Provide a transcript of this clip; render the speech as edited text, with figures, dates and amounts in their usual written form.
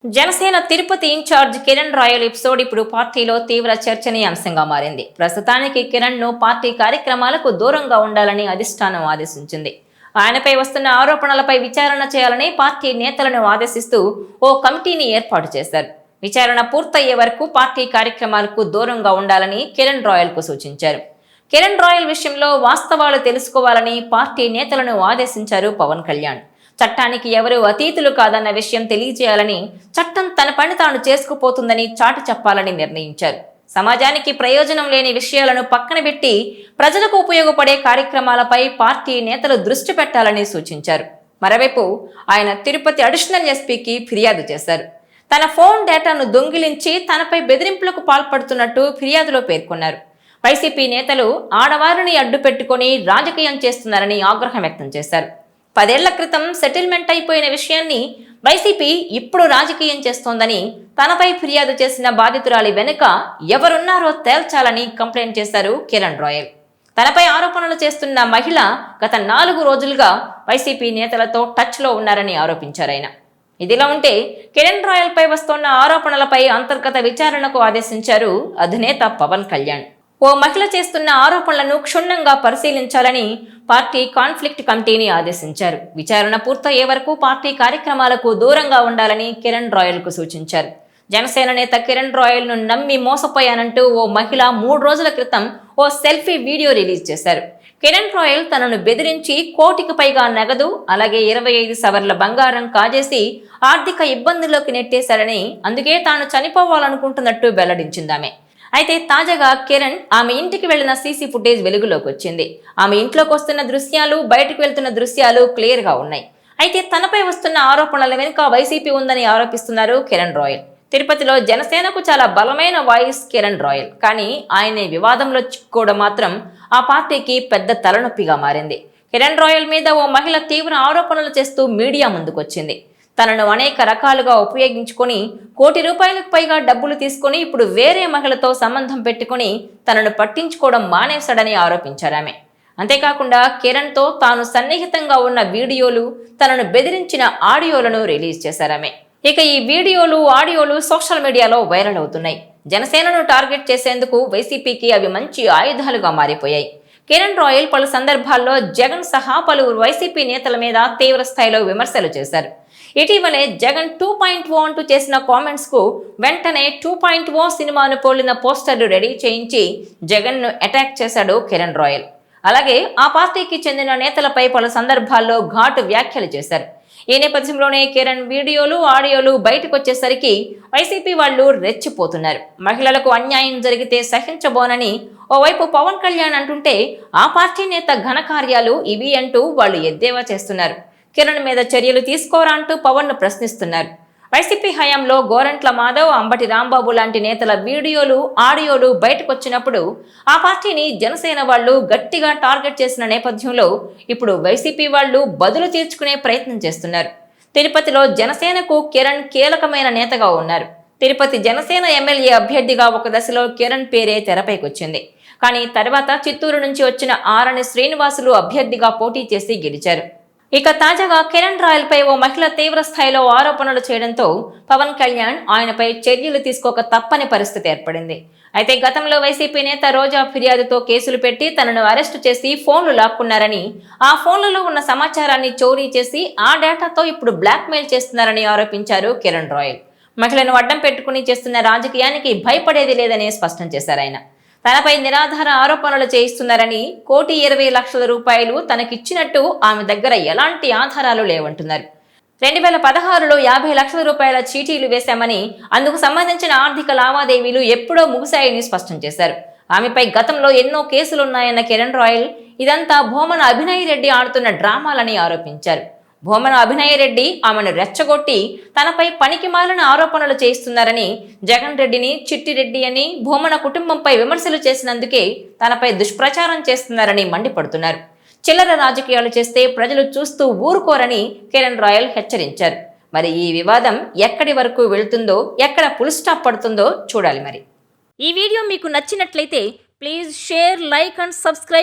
Janasena Tirupati in charge Kiran Royal episode ఇప్పుడు పార్టీలో తీవ్ర చర్చనీయాంశంగా మారింది. ప్రస్తుతానికి కిరణ్ ను పార్టీ కార్యక్రమాలకు దూరంగా ఉండాలని అధిష్టానం ఆదేశించింది. ఆయనపై వస్తున్న ఆరోపణలపై విచారణ చేయాలని పార్టీ నేతలను ఆదేశిస్తూ ఓ కమిటీని ఏర్పాటు చేశారు. విచారణ పూర్తయ్యే వరకు పార్టీ కార్యక్రమాలకు దూరంగా ఉండాలని కిరణ్ రాయల్ కు సూచించారు. కిరణ్ రాయల్ విషయంలో వాస్తవాలు తెలుసుకోవాలని పార్టీ నేతలను ఆదేశించారు పవన్ కళ్యాణ్. చట్టానికి ఎవరు అతీతులు కాదన్న విషయం తెలియజేయాలని, చట్టం తన పని తాను చేసుకుపోతుందని చాటి చెప్పాలని నిర్ణయించారు. సమాజానికి ప్రయోజనం లేని విషయాలను పక్కన పెట్టి ప్రజలకు ఉపయోగపడే కార్యక్రమాలపై పార్టీ నేతలు దృష్టి పెట్టాలని సూచించారు. మరోవైపు ఆయన తిరుపతి అడిషనల్ ఎస్పీకి ఫిర్యాదు చేశారు. తన ఫోన్ డేటాను దొంగిలించి తనపై బెదిరింపులకు పాల్పడుతున్నట్టు ఫిర్యాదులో పేర్కొన్నారు. వైసీపీ నేతలు ఆడవారిని అడ్డు పెట్టుకుని రాజకీయం చేస్తున్నారని ఆగ్రహం వ్యక్తం చేశారు. 10 ఏళ్ల క్రితం సెటిల్మెంట్ అయిపోయిన విషయాన్ని వైసీపీ ఇప్పుడు రాజకీయం చేస్తోందని, తనపై ఫిర్యాదు చేసిన బాధితురాలి వెనుక ఎవరున్నారో తేల్చాలని కంప్లైంట్ చేశారు కిరణ్ రాయల్. తనపై ఆరోపణలు చేస్తున్న మహిళ గత 4 రోజులుగా వైసీపీ నేతలతో టచ్లో ఉన్నారని ఆరోపించారు ఆయన. ఇదిలా ఉంటే కిరణ్ రాయల్ పై వస్తున్న ఆరోపణలపై అంతర్గత విచారణకు ఆదేశించారు అధినేత పవన్ కళ్యాణ్. ఓ మహిళ చేస్తున్న ఆరోపణలను క్షుణ్ణంగా పరిశీలించాలని పార్టీ కాన్ఫ్లిక్ట్ కమిటీని ఆదేశించారు. విచారణ పూర్తయ్యే వరకు పార్టీ కార్యక్రమాలకు దూరంగా ఉండాలని కిరణ్ రాయల్ కు సూచించారు. జనసేన నేత కిరణ్ రాయల్ ను నమ్మి మోసపోయానంటూ ఓ మహిళ 3 రోజుల క్రితం ఓ సెల్ఫీ వీడియో రిలీజ్ చేశారు. కిరణ్ రాయల్ తనను బెదిరించి కోటికి పైగా నగదు, అలాగే 25 సవర్ల బంగారం కాజేసి ఆర్థిక ఇబ్బందుల్లోకి నెట్టేశారని, అందుకే తాను చనిపోవాలనుకుంటున్నట్టు వెల్లడించిందామె. అయితే తాజాగా కిరణ్ ఆమె ఇంటికి వెళ్లిన సీసీ ఫుటేజ్ వెలుగులోకి వచ్చింది. ఆమె ఇంట్లోకి వస్తున్న దృశ్యాలు, బయటకు వెళ్తున్న దృశ్యాలు క్లియర్ గా ఉన్నాయి. అయితే తనపై వస్తున్న ఆరోపణల వెనుక వైసీపీ ఉందని ఆరోపిస్తున్నారు కిరణ్ రాయల్. తిరుపతిలో జనసేనకు చాలా బలమైన వాయిస్ కిరణ్ రాయల్. కానీ ఆయన వివాదంలో చిక్కుకోవడం మాత్రం ఆ పార్టీకి పెద్ద తలనొప్పిగా మారింది. కిరణ్ రాయల్ మీద ఓ మహిళ తీవ్ర ఆరోపణలు చేస్తూ మీడియా ముందుకొచ్చింది. తనను అనేక రకాలుగా ఉపయోగించుకొని ₹1 కోటి పైగా డబ్బులు తీసుకుని ఇప్పుడు వేరే మహిళతో సంబంధం పెట్టుకుని తనను పట్టించుకోవడం మానేశాడని ఆరోపించారామె. అంతేకాకుండా కిరణ్తో తాను సన్నిహితంగా ఉన్న వీడియోలు, తనను బెదిరించిన ఆడియోలను రిలీజ్ చేశారామె. ఇక ఈ వీడియోలు, ఆడియోలు సోషల్ మీడియాలో వైరల్ అవుతున్నాయి. జనసేనను టార్గెట్ చేసేందుకు వైసీపీకి అవి మంచి ఆయుధాలుగా మారిపోయాయి. కిరణ్ రాయల్ పలు సందర్భాల్లో జగన్ సహా పలువురు వైసీపీ నేతల మీద తీవ్ర స్థాయిలో విమర్శలు చేశారు. ఇటీవలే జగన్ 2.0 అంటూ చేసిన కామెంట్స్ కు వెంటనే 2.0 సినిమాను పోలిన పోస్టర్లు రెడీ చేయించి జగన్ ను అటాక్ చేశాడు కిరణ్ రాయల్. అలాగే ఆ పార్టీకి చెందిన నేతలపై పలు సందర్భాల్లో ఘాటు వ్యాఖ్యలు చేశారు. ఈ నేపథ్యంలోనే కిరణ్ వీడియోలు, ఆడియోలు బయటకు వచ్చేసరికి వైసీపీ వాళ్ళు రెచ్చిపోతున్నారు. మహిళలకు అన్యాయం జరిగితే సహించబోనని ఓవైపు పవన్ కళ్యాణ్ అంటుంటే, ఆ పార్టీ నేత ఘనకార్యాలు ఇవి అంటూ వాళ్ళు ఎద్దేవా చేస్తున్నారు. కిరణ్ మీద చర్యలు తీసుకోరా అంటూ పవన్ ను ప్రశ్నిస్తున్నారు. వైసీపీ హయాంలో గోరంట్ల మాధవ్, అంబటి రాంబాబు లాంటి నేతల వీడియోలు, ఆడియోలు బయటకొచ్చినప్పుడు ఆ పార్టీని జనసేన వాళ్ళు గట్టిగా టార్గెట్ చేసిన నేపథ్యంలో ఇప్పుడు వైసీపీ వాళ్ళు బదులు తీర్చుకునే ప్రయత్నం చేస్తున్నారు. తిరుపతిలో జనసేనకు కిరణ్ కీలకమైన నేతగా ఉన్నారు. తిరుపతి జనసేన ఎమ్మెల్యే అభ్యర్థిగా ఒక దశలో కిరణ్ పేరే తెరపైకొచ్చింది. కానీ తర్వాత చిత్తూరు నుంచి వచ్చిన ఆరణి శ్రీనివాసులు అభ్యర్థిగా పోటీ చేసి గెలిచారు. ఇక తాజాగా కిరణ్ రాయల్ పై ఓ మహిళ తీవ్ర స్థాయిలో ఆరోపణలు చేయడంతో పవన్ కళ్యాణ్ ఆయనపై చర్యలు తీసుకోక తప్పని పరిస్థితి ఏర్పడింది. అయితే గతంలో వైసీపీ నేత రోజా ఫిర్యాదుతో కేసులు పెట్టి తనను అరెస్టు చేసి ఫోన్లు లాక్కున్నారని, ఆ ఫోన్లలో ఉన్న సమాచారాన్ని చోరీ చేసి ఆ డేటాతో ఇప్పుడు బ్లాక్మెయిల్ చేస్తున్నారని ఆరోపించారు కిరణ్ రాయల్. మహిళను అడ్డం పెట్టుకుని చేస్తున్న రాజకీయానికి భయపడేది లేదని స్పష్టం చేశారు ఆయన. తనపై నిరాధార ఆరోపణలు చేయిస్తున్నారని, ₹1,20,00,000 తనకిచ్చినట్టు ఆమె దగ్గర ఎలాంటి ఆధారాలు లేవంటున్నారు. 2016లో ₹50 లక్షల చీటీలు వేశామని, అందుకు సంబంధించిన ఆర్థిక లావాదేవీలు ఎప్పుడో ముగిశాయని స్పష్టం చేశారు. ఆమెపై గతంలో ఎన్నో కేసులున్నాయన్న కిరణ్ రాయల్ ఇదంతా భూమన అభినయ్ రెడ్డి ఆడుతున్న డ్రామాలని ఆరోపించారు. భూమన అభినయ్ రెడ్డి ఆమెను రెచ్చగొట్టి తనపై పనికిమాలిన ఆరోపణలు చేయిస్తున్నారని, జగన్ రెడ్డిని చిట్టిరెడ్డి అని భూమన కుటుంబంపై విమర్శలు చేసినందుకే తనపై దుష్ప్రచారం చేస్తున్నారని మండిపడుతున్నారు. చిల్లర రాజకీయాలు చేస్తే ప్రజలు చూస్తూ ఊరుకోరని కిరణ్ రాయల్ హెచ్చరించారు. మరి ఈ వివాదం ఎక్కడి వరకు వెళ్తుందో, ఎక్కడ ఫుల్ స్టాప్ పడుతుందో చూడాలి. మరి ఈ వీడియో మీకు నచ్చినట్లయితే please share, like and subscribe.